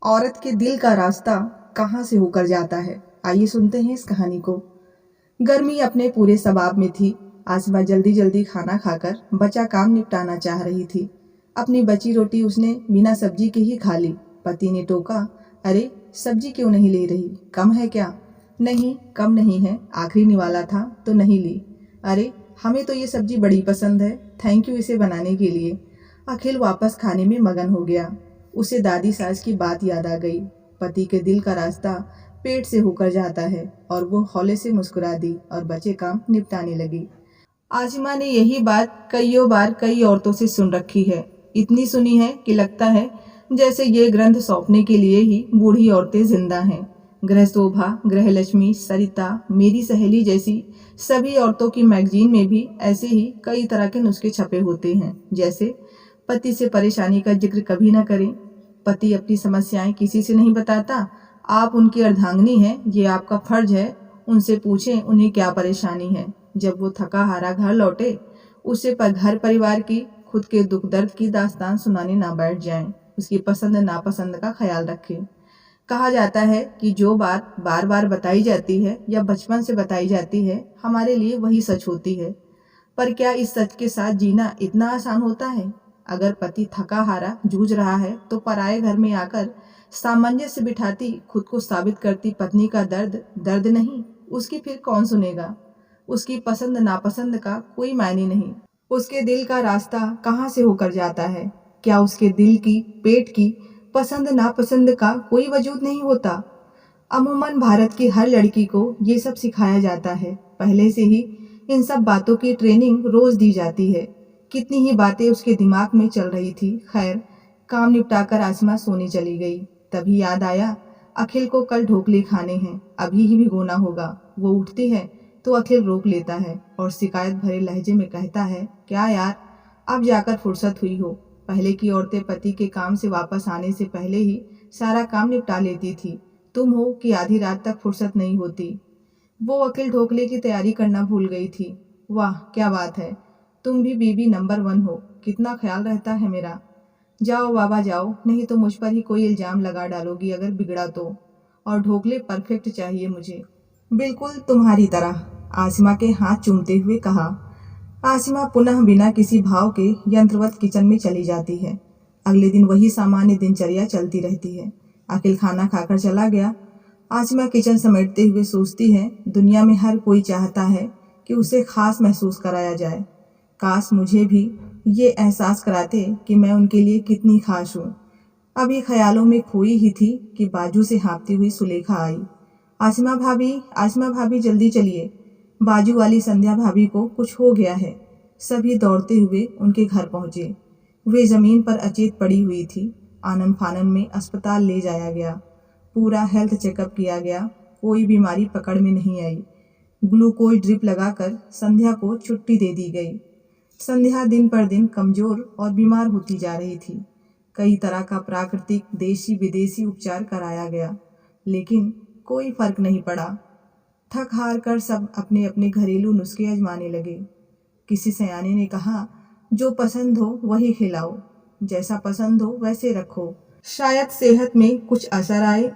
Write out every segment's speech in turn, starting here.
औरत के दिल का रास्ता कहाँ से होकर जाता है। आइए सुनते हैं इस कहानी को। गर्मी अपने पूरे सबाब में थी। आसिमा जल्दी जल्दी खाना खाकर बचा काम निपटाना चाह रही थी। अपनी बची रोटी उसने बिना सब्जी के ही खा ली। पति ने टोका, अरे सब्जी क्यों नहीं ले रही, कम है क्या? नहीं कम नहीं है, आखिरी निवाला था तो नहीं ली। अरे हमें तो ये सब्जी बड़ी पसंद है, थैंक यू इसे बनाने के लिए। अखिल वापस खाने में मगन हो गया। उसे दादी सास की बात याद आ गई। पति के दिल का रास्ता पेट से होकर जाता है। और वो हौले से मुस्कुरा दी और बचे काम निपटाने लगी। आसिमा ने यही बात कईयों बार कई औरतों से सुन रखी है। इतनी सुनी है कि लगता है जैसे ये ग्रंथ सौंपने के लिए ही बूढ़ी औरतें जिंदा हैं। गृह शोभा, गृहलक्ष्मी, सरिता, मेरी सहेली जैसी सभी औरतों की मैगजीन में भी ऐसे ही कई तरह के नुस्खे छपे होते हैं। जैसे पति से परेशानी का जिक्र कभी न करें, पति अपनी समस्याएं किसी से नहीं बताता, आप उनकी अर्धांगिनी हैं, ये आपका फर्ज है उनसे पूछें उन्हें क्या परेशानी है। जब वो थका हारा घर लौटे, उसे पर घर परिवार की, खुद के दुख दर्द की दास्तान सुनाने ना बैठ जाएं। उसकी पसंद नापसंद का ख्याल रखें। कहा जाता है कि जो बात बार बार बताई जाती है या बचपन से बताई जाती है, हमारे लिए वही सच होती है। पर क्या इस सच के साथ जीना इतना आसान होता है? अगर पति थका हारा जूझ रहा है तो पराये घर में आकर सामंजस्य बिठाती, खुद को साबित करती पत्नी का दर्द दर्द नहीं, उसकी फिर कौन सुनेगा? उसकी पसंद नापसंद का कोई मायने नहीं। उसके दिल का रास्ता कहाँ से होकर जाता है? क्या उसके दिल की, पेट की पसंद नापसंद का कोई वजूद नहीं होता? अमूमन भारत की हर लड़की को ये सब सिखाया जाता है। पहले से ही इन सब बातों की ट्रेनिंग रोज दी जाती है। कितनी ही बातें उसके दिमाग में चल रही थी। खैर, काम निपटाकर आसमा सोने चली गई। तभी याद आया, अखिल को कल ढोकले खाने हैं, अभी ही भिगोना होगा। वो उठती है तो अखिल रोक लेता है और शिकायत भरे लहजे में कहता है, क्या यार, अब जाकर फुर्सत हुई हो? पहले की औरतें पति के काम से वापस आने से पहले ही सारा काम निपटा लेती थी। तुम हो कि आधी रात तक फुर्सत नहीं होती। वो अखिल ढोकले की तैयारी करना भूल गई थी। वाह क्या बात है, तुम भी बीबी नंबर 1 हो, कितना ख्याल रहता है मेरा। जाओ बाबा जाओ, नहीं तो मुझ पर ही कोई इल्जाम लगा डालोगी अगर बिगड़ा तो। और ढोकले परफेक्ट चाहिए मुझे, बिल्कुल तुम्हारी तरह, आसिमा के हाथ चूमते हुए कहा। आसिमा पुनः बिना किसी भाव के यंत्रवत किचन में चली जाती है। अगले दिन वही सामान्य दिनचर्या चलती रहती है। अखिल खाना खाकर चला गया। आसिमा किचन समेटते हुए सोचती है, दुनिया में हर कोई चाहता है कि उसे खास महसूस कराया जाए। काश मुझे भी ये एहसास कराते कि मैं उनके लिए कितनी खास हूँ। अभी ख्यालों में खोई ही थी कि बाजू से हाँफती हुई सुलेखा आई। आसिमा भाभी जल्दी चलिए। बाजू वाली संध्या भाभी को कुछ हो गया है। सभी दौड़ते हुए उनके घर पहुंचे। वे जमीन पर अचेत पड़ी हुई थी। आनन फानन में अस्पताल ले जाया गया। पूरा हेल्थ चेकअप किया गया, कोई बीमारी पकड़ में नहीं आई। ग्लूकोज ड्रिप लगाकर संध्या को छुट्टी दे दी गई। संध्या दिन पर दिन कमजोर और बीमार होती जा रही थी। कई तरह का प्राकृतिक देशी विदेशी उपचार कराया गया, लेकिन कोई फर्क नहीं पड़ा। थक हार कर सब अपने अपने घरेलू नुस्खे आजमाने लगे। किसी सयाने ने कहा, जो पसंद हो वही खिलाओ, जैसा पसंद हो वैसे रखो, शायद सेहत में कुछ असर आए।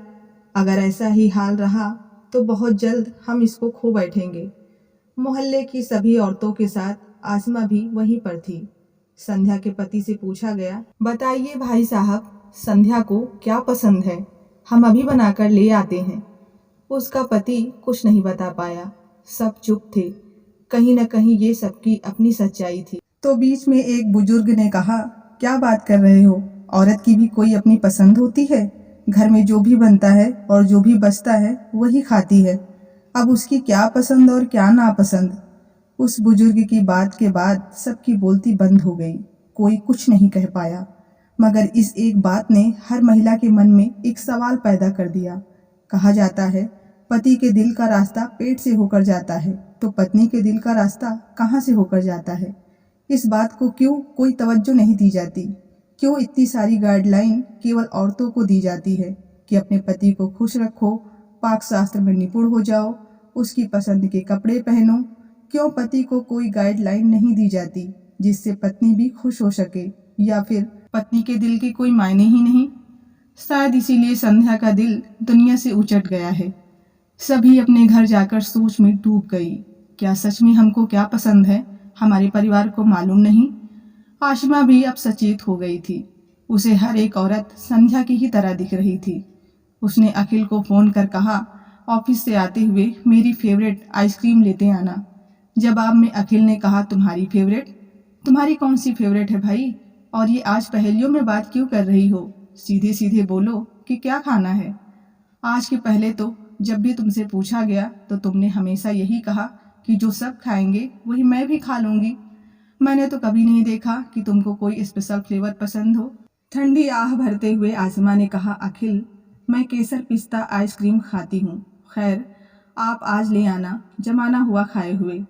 अगर ऐसा ही हाल रहा तो बहुत जल्द हम इसको खो बैठेंगे। मोहल्ले की सभी औरतों के साथ आसिमा भी वहीं पर थी। संध्या के पति से पूछा गया, बताइए भाई साहब, संध्या को क्या पसंद है, हम अभी बनाकर ले आते हैं। उसका पति कुछ नहीं बता पाया। सब चुप थे। कहीं न कहीं ये सबकी अपनी सच्चाई थी। तो बीच में एक बुजुर्ग ने कहा, क्या बात कर रहे हो, औरत की भी कोई अपनी पसंद होती है। घर में जो भी बनता है और जो भी बचता है वही खाती है। अब उसकी क्या पसंद और क्या नापसंद। उस बुजुर्ग की बात के बाद सबकी बोलती बंद हो गई। कोई कुछ नहीं कह पाया। मगर इस एक बात ने हर महिला के मन में एक सवाल पैदा कर दिया। कहा जाता है, पति के दिल का रास्ता पेट से होकर जाता है, तो पत्नी के दिल का रास्ता कहाँ से होकर जाता है? इस बात को क्यों कोई तवज्जो नहीं दी जाती? क्यों इतनी सारी गाइडलाइन केवल औरतों को दी जाती है कि अपने पति को खुश रखो, पाक शास्त्र में निपुण हो जाओ, उसकी पसंद के कपड़े पहनो? क्यों पति को कोई गाइडलाइन नहीं दी जाती जिससे पत्नी भी खुश हो सके? या फिर पत्नी के दिल के कोई मायने ही नहीं? शायद इसीलिए संध्या का दिल दुनिया से उचट गया है। सभी अपने घर जाकर सोच में डूब गई। क्या सच में हमको क्या पसंद है हमारे परिवार को मालूम नहीं? आशिमा भी अब सचेत हो गई थी। उसे हर एक औरत संध्या की ही तरह दिख रही थी। उसने अखिल को फ़ोन कर कहा, ऑफिस से आते हुए मेरी फेवरेट आइसक्रीम लेते आना। जवाब में अखिल ने कहा, तुम्हारी फेवरेट? तुम्हारी कौन सी फेवरेट है भाई? और ये आज पहेलियों में बात क्यों कर रही हो? सीधे सीधे बोलो कि क्या खाना है। आज के पहले तो जब भी तुमसे पूछा गया तो तुमने हमेशा यही कहा कि जो सब खाएंगे वही मैं भी खा लूँगी। मैंने तो कभी नहीं देखा कि तुमको कोई स्पेशल फ्लेवर पसंद हो। ठंडी आह भरते हुए आसिमा ने कहा, अखिल मैं केसर पिस्ता आइसक्रीम खाती हूँ। खैर आप आज ले आना, जमाना हुआ खाए हुए।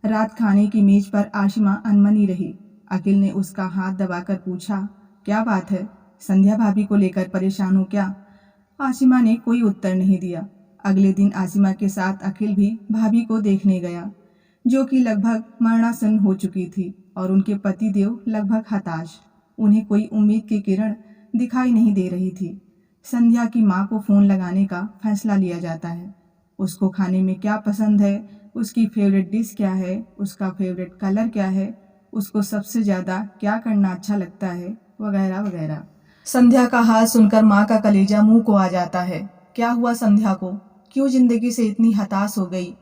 रात खाने की मेज पर आशिमा अनमनी रही। अखिल ने उसका हाथ दबाकर पूछा, क्या बात है, संध्या भाभी को लेकर परेशान हो क्या? आसिमा ने कोई उत्तर नहीं दिया। अगले दिन आसिमा के साथ अखिल भी भाभी को देखने गया, जो कि लगभग मरणासन हो चुकी थी और उनके पतिदेव लगभग हताश। उन्हें कोई उम्मीद की किरण दिखाई नहीं दे रही थी। संध्या की माँ को फ़ोन लगाने का फैसला लिया जाता है। उसको खाने में क्या पसंद है, उसकी फेवरेट डिश क्या है, उसका फेवरेट कलर क्या है, उसको सबसे ज़्यादा क्या करना अच्छा लगता है, वगैरह वगैरह। संध्या का हाल सुनकर माँ का कलेजा मुंह को आ जाता है। क्या हुआ संध्या को? क्यों जिंदगी से इतनी हताश हो गई?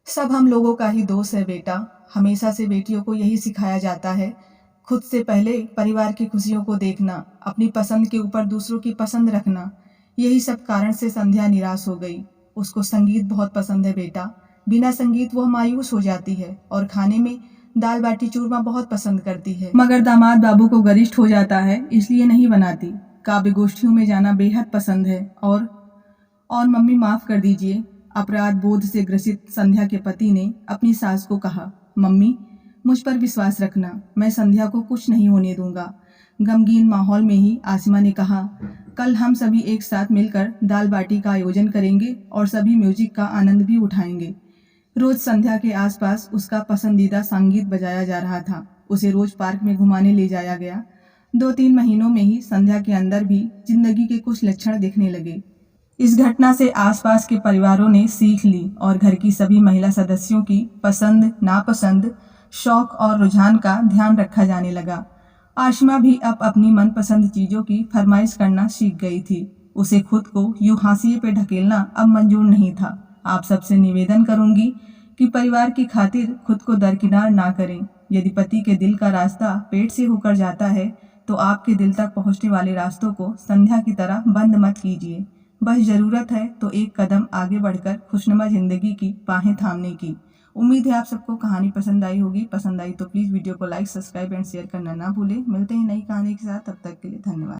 सब हम लोगों का ही दोष है बेटा। हमेशा से बेटियों को यही सिखाया जाता है, खुद से पहले परिवार की खुशियों को देखना, अपनी पसंद के ऊपर दूसरों की पसंद रखना। यही सब कारण से संध्या निराश हो गई। उसको संगीत बहुत पसंद है बेटा। बिना संगीत वो मायूस हो जाती है और खाने में दाल बाटी चूरमा बहुत पसंद करती है, मगर दामाद बाबू को गरिष्ठ हो जाता है इसलिए नहीं बनाती। काव्य गोष्ठियों में जाना बेहद पसंद है। और मम्मी माफ़ कर दीजिए, अपराध बोध से ग्रसित संध्या के पति ने अपनी सास को कहा, मम्मी मुझ पर विश्वास रखना, मैं संध्या को कुछ नहीं होने दूंगा। गमगीन माहौल में ही आसिमा ने कहा, कल हम सभी एक साथ मिलकर दाल बाटी का आयोजन करेंगे और सभी म्यूजिक का आनंद भी उठाएंगे। रोज संध्या के आसपास उसका पसंदीदा संगीत बजाया जा रहा था। उसे रोज पार्क में घुमाने ले जाया गया। 2-3 महीनों में ही संध्या के अंदर भी जिंदगी के कुछ लक्षण दिखने लगे। इस घटना से आसपास के परिवारों ने सीख ली और घर की सभी महिला सदस्यों की पसंद, नापसंद, शौक और रुझान का ध्यान रखा जाने लगा। आशिमा भी अब अपनी मनपसंद चीज़ों की फरमाइश करना सीख गई थी। उसे खुद को यूं हाशिए पे ढकेलना अब मंजूर नहीं था। आप सबसे निवेदन करूंगी कि परिवार की खातिर खुद को दरकिनार ना करें। यदि पति के दिल का रास्ता पेट से होकर जाता है तो आपके दिल तक पहुंचने वाले रास्तों को संध्या की तरह बंद मत कीजिए। बस ज़रूरत है तो एक कदम आगे बढ़कर खुशनुमा ज़िंदगी की बाहें थामने की। उम्मीद है आप सबको कहानी पसंद आई होगी। पसंद आई तो प्लीज़ वीडियो को लाइक, सब्सक्राइब एंड शेयर करना ना भूलें। मिलते हैं नई कहानी के साथ, तब तक के लिए धन्यवाद।